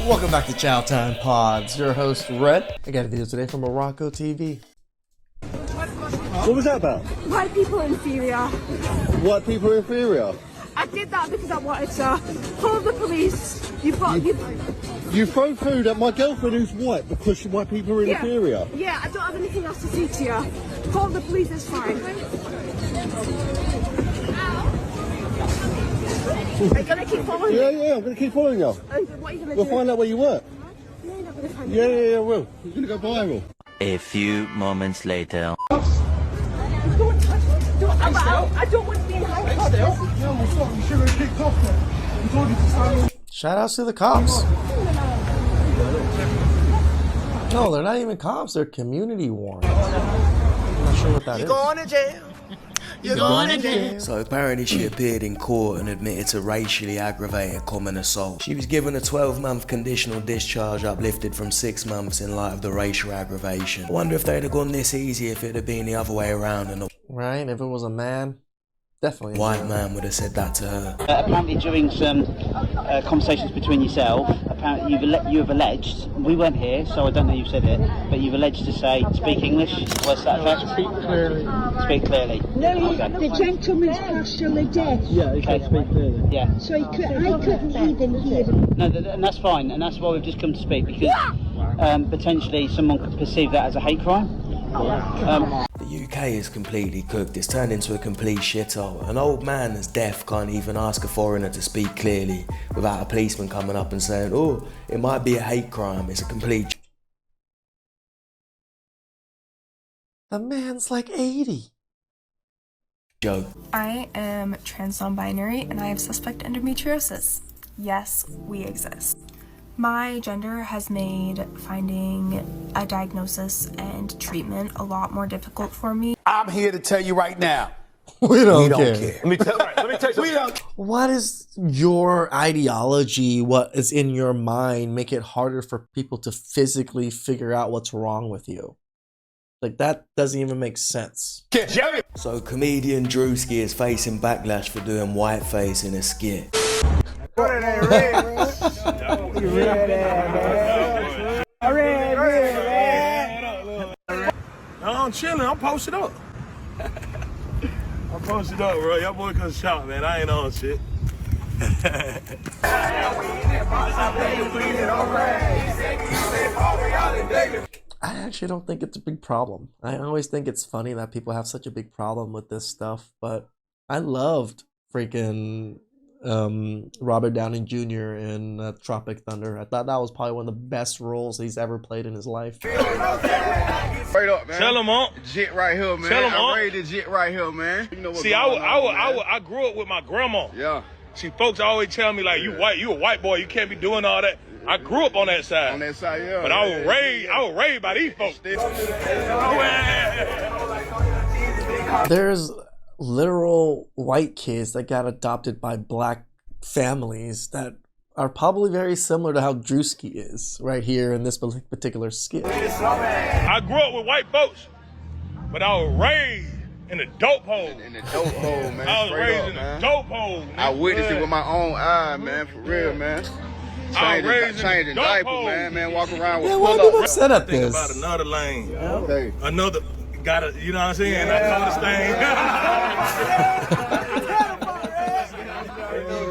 Welcome back to Chow Time Pods. Your host, Red. I got a video today from Morocco TV. What was that about? White people are inferior. White people are inferior? I did that because I wanted to call the police. You throw food at my girlfriend who's white because white people are inferior? Yeah, I don't have anything else to say to you. Call the police, it's fine. Are you going to keep following me? Yeah, I'm going to keep following you. And what are you going to do? We'll find out where you work. No, you're not going to find Yeah, me. I will. It's going to go viral. A few moments later. I don't want to be in handcuffs. Shout outs to the cops. No, they're not even cops. They're community warrants. I'm not sure what that is. Going to jail. You're going to jail. So apparently she appeared in court and admitted to racially aggravated common assault. She was given a 12-month conditional discharge, uplifted from 6 months in light of the racial aggravation. I wonder if they'd have gone this easy if it had been the other way around and a Right? If it was a man, definitely. white man would have said that to her. Apparently during some conversations between yourself, apparently you have alleged, we weren't here so I don't know you said it, but you've alleged to say, speak English, what's that effect? Speak clearly. Speak clearly. No, Okay. the gentleman's partially deaf, Yeah, he can speak clearly. Yeah, so I couldn't even hear him. no, and that's fine, and that's why we've just come to speak, because potentially someone could perceive that as a hate crime. The UK is completely cooked. It's turned into a complete shithole. An old man that's deaf can't even ask a foreigner to speak clearly without a policeman coming up and saying, oh, it might be a hate crime. It's a complete The man's like 80. joke. I am trans non-binary and I have suspect endometriosis. Yes, we exist. My gender has made finding a diagnosis and treatment a lot more difficult for me. I'm here to tell you right now. We don't We don't care. care. Let me tell you something. We don't. What is your ideology? What is in your mind make it harder for people to physically figure out what's wrong with you? Like, that doesn't even make sense. Jerry. So comedian Drewski is facing backlash for doing whiteface in a skit. I'm chilling. I'm posted up. I'm posted up, bro. Y'all boy couldn't shot, man. I ain't on shit. I actually don't think it's a big problem. I always think it's funny that people have such a big problem with this stuff, but I loved freaking Robert Downey Jr. in Tropic Thunder. I thought that was probably one of the best roles he's ever played in his life. Straight up, man. Tell him on. Jit right here, man. Tell him I'm on. ready to jit right here, man. You know what's See, going on, man. I grew up with my grandma. Yeah. See, folks always tell me like, you a white boy, you can't be doing all that. I grew up on that side. On that side, yeah. But I was raised by these folks. There's literal white kids that got adopted by black families that are probably very similar to how Drewski is right here in this particular skit. I grew up with white folks, but I was raised in the dope hole. In the dope hole, man. I was Straight raised up, in man. the dope hole. I witnessed it with my own eye, man. For real, man. Changing diaper, man. Walk around with Yeah, why people upset at Think this? about another lane. Okay. Another, gotta, you know what I'm saying? I know this thing.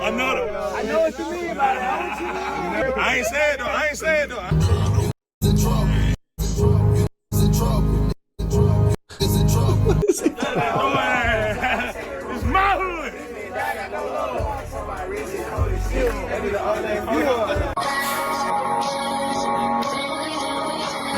Another. I know what you mean about it. I ain't saying though. It's my hood.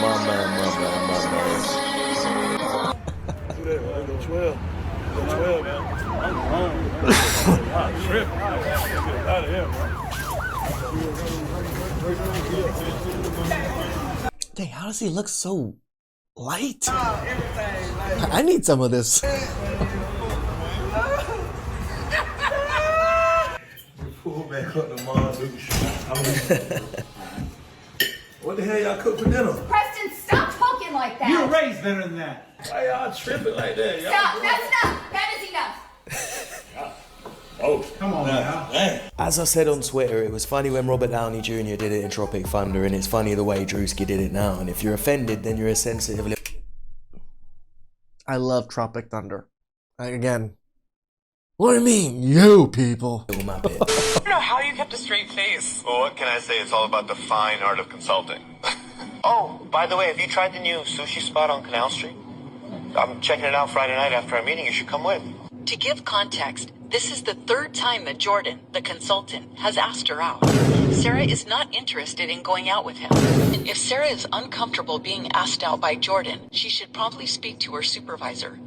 My man. Do that, man. Go 12. Go 12, man. I'm hungry. I'm tripping. Get out of here, man. Dang, how does he look so light? I need some of this. Pull back up the mom, dude. What the hell y'all cook for dinner? Preston, stop talking like that. You were raised better than that. Why y'all tripping like that? Y'all Stop. That's enough. That is enough. Oh, come on, man. As I said on Twitter, it was funny when Robert Downey Jr. did it in Tropic Thunder, and it's funny the way Drewski did it now. And if you're offended, then you're a sensitive little... I love Tropic Thunder. Again, what do you mean, you people? I don't know how you kept a straight face. Well, what can I say? It's all about the fine art of consulting. Oh, by the way, have you tried the new sushi spot on Canal Street? I'm checking it out Friday night after our meeting. You should come with. To give context, this is the third time that Jordan, the consultant, has asked her out. Sarah is not interested in going out with him. And if Sarah is uncomfortable being asked out by Jordan, she should promptly speak to her supervisor.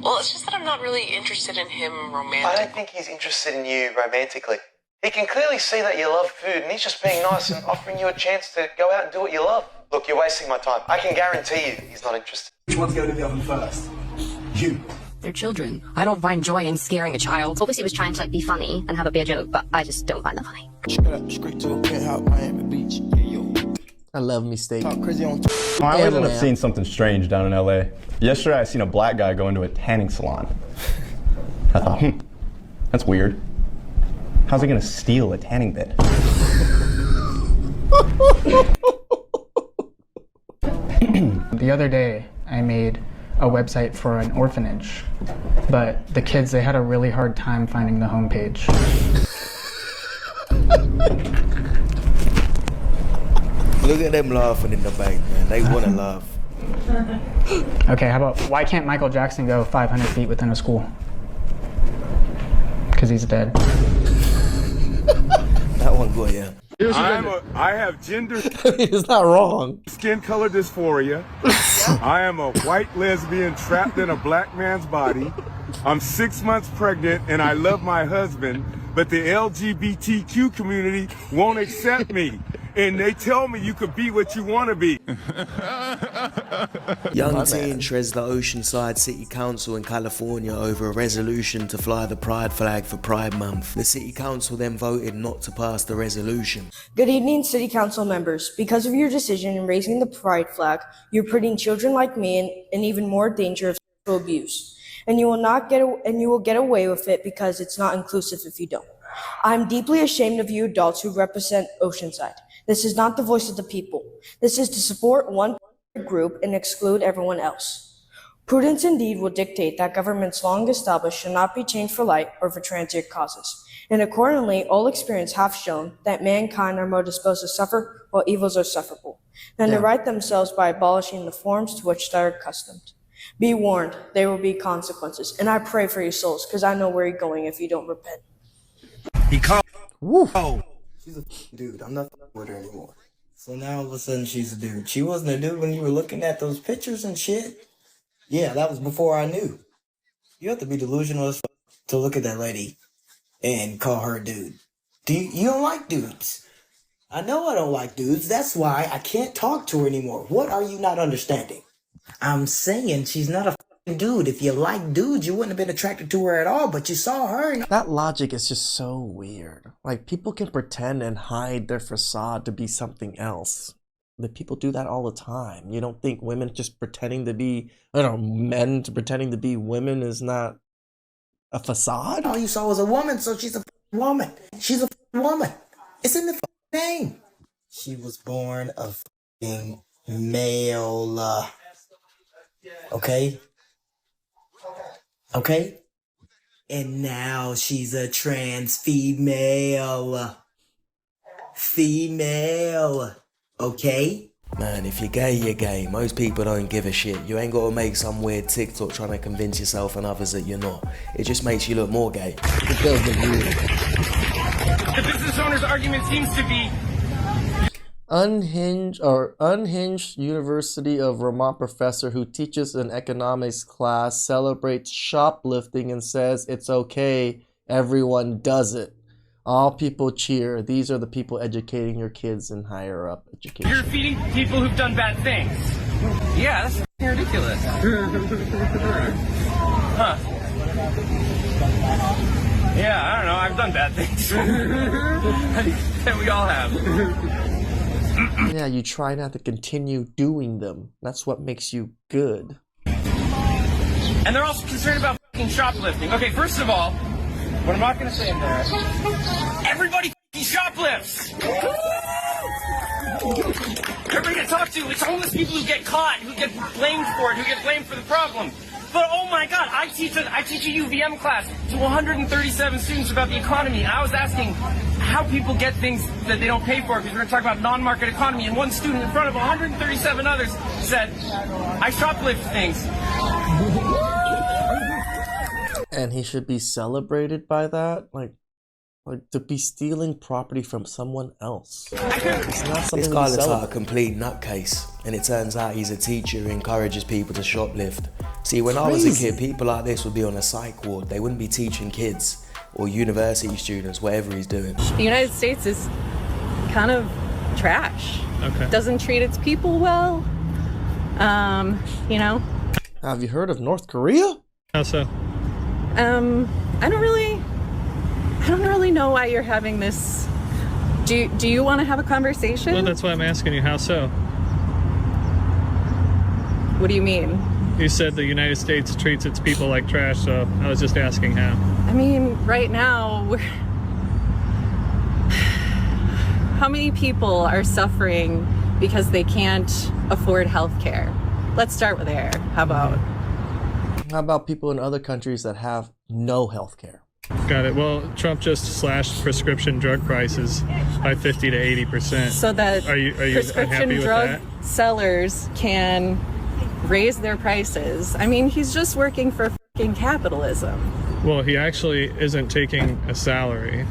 Well, it's just that I'm not really interested in him romantically. I don't think he's interested in you romantically. He can clearly see that you love food, and he's just being nice and offering you a chance to go out and do what you love. Look, you're wasting my time. I can guarantee you he's not interested. Which one's going to the oven first? You. They're children. I don't find joy in scaring a child. Obviously, he was trying to like be funny and have it be a joke, but I just don't find that funny. Straight to a penthouse, Miami Beach. I love me steak. Crazy on I always end up seeing something strange down in LA. Yesterday, I seen a black guy go into a tanning salon. I thought, that's weird. How's he gonna steal a tanning bed? The other day, I made a website for an orphanage, but the kids, they had a really hard time finding the homepage. Look at them laughing in the bank, man. They want to laugh. Okay, how about, why can't Michael Jackson go 500 feet within a school? Because he's dead. That one got ya. I have gender... It's not wrong. Skin color dysphoria. I am a white lesbian trapped in a black man's body. I'm 6 months pregnant and I love my husband, but the LGBTQ community won't accept me. And they tell me you could be what you want to be. Young teen shreds the Oceanside City Council in California over a resolution to fly the pride flag for Pride Month. The City Council then voted not to pass the resolution. Good evening, City Council members. Because of your decision in raising the pride flag, you're putting children like me in even more danger of sexual abuse. And you will get away with it because it's not inclusive if you don't. I'm deeply ashamed of you adults who represent Oceanside. This is not the voice of the people. This is to support one group and exclude everyone else. Prudence indeed will dictate that governments long established should not be changed for light or for transient causes. And accordingly, all experience have shown that mankind are more disposed to suffer while evils are sufferable, than to right themselves by abolishing the forms to which they are accustomed. Be warned, there will be consequences, and I pray for your souls, because I know where you're going if you don't repent. He called. Woo. Oh. She's a dude. I'm not with her anymore. So now all of a sudden she's a dude. She wasn't a dude when you were looking at those pictures and shit. Yeah, that was before I knew. You have to be delusional as fuck to look at that lady and call her a dude. You don't like dudes. I know I don't like dudes. That's why I can't talk to her anymore. What are you not understanding? I'm saying she's not a dude. If you like dudes, you wouldn't have been attracted to her at all, but you saw her. And that logic is just so weird. Like, people can pretend and hide their facade to be something else. The people do that all the time. You don't think women just pretending to be, I don't know, men pretending to be women is not a facade? All you saw was a woman, so she's a woman. She's a woman. It's in the name. She was born a male. Okay? Okay? And now she's a trans female. Okay? Man, if you're gay, you're gay. Most people don't give a shit. You ain't got to make some weird TikTok trying to convince yourself and others that you're not. It just makes you look more gay. The business owner's argument seems to be Unhinged University of Vermont professor who teaches an economics class celebrates shoplifting and says it's okay, everyone does it. All people cheer. These are the people educating your kids in higher up education. You're feeding people who've done bad things. Yeah, that's ridiculous. Huh. Yeah, I don't know. I've done bad things. And we all have. Yeah, you try not to continue doing them. That's what makes you good. And they're also concerned about fucking shoplifting. Okay, first of all, What I'm not going to say embarrassed. Everybody shoplifts. Everybody I talk to, it's homeless people who get caught, who get blamed for it, who get blamed for the problem. But oh my God, I teach a UVM class to 137 students about the economy. And I was asking how people get things that they don't pay for, because we're going to talk about non-market economy. And one student in front of 137 others said, I shoplift things. And he should be celebrated by that? Like to be stealing property from someone else. It's not something This guy to looks like a celebrate. complete nutcase, and it turns out he's a teacher who encourages people to shoplift. See, when I was a kid, people like this would be on a psych ward. They wouldn't be teaching kids or university students, whatever he's doing. The United States is kind of trash. Okay. Doesn't treat its people well. You know. Have you heard of North Korea? How so? I don't really know why you're having this. Do you want to have a conversation? Well, that's why I'm asking you. How so? What do you mean? You said the United States treats its people like trash, so I was just asking how. I mean, right now, how many people are suffering because they can't afford health care? Let's start with there. How about people in other countries that have no health care? Got it. Well, Trump just slashed prescription drug prices by 50 to 80%. so that are you prescription unhappy with drug that? sellers can raise their prices? I mean, he's just working for fucking capitalism. Well, he actually isn't taking a salary.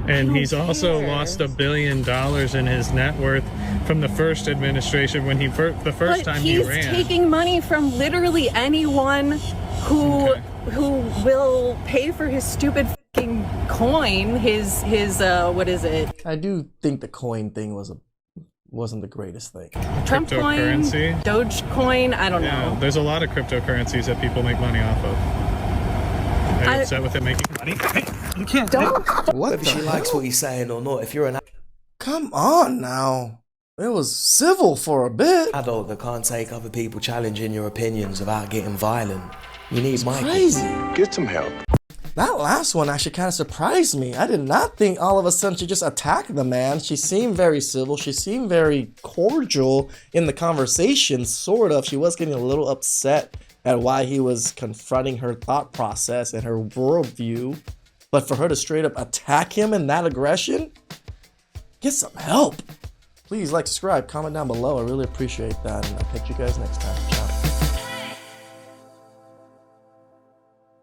And he's also lost $1 billion in his net worth from the first administration when the first time he ran. He's taking money from literally anyone who will pay for his stupid fucking coin. His what is it? I do think the coin thing wasn't the greatest thing. Trump coin, Cryptocurrency? Dogecoin. I don't Yeah, know. there's a lot of cryptocurrencies that people make money off of. Are you upset with it making money? You can't. Whether she likes what he's saying or not, if you're an Come on now. It was civil for a bit. adult that can't take other people challenging your opinions without getting violent, you need Mikey. Crazy. Get some help. That last one actually kind of surprised me. I did not think all of a sudden she just attacked the man. She seemed very civil. She seemed very cordial in the conversation, sort of. She was getting a little upset at why he was confronting her thought process and her worldview. But for her to straight up attack him in that aggression, get some help. Please like, subscribe, comment down below. I really appreciate that. And I'll catch you guys next time.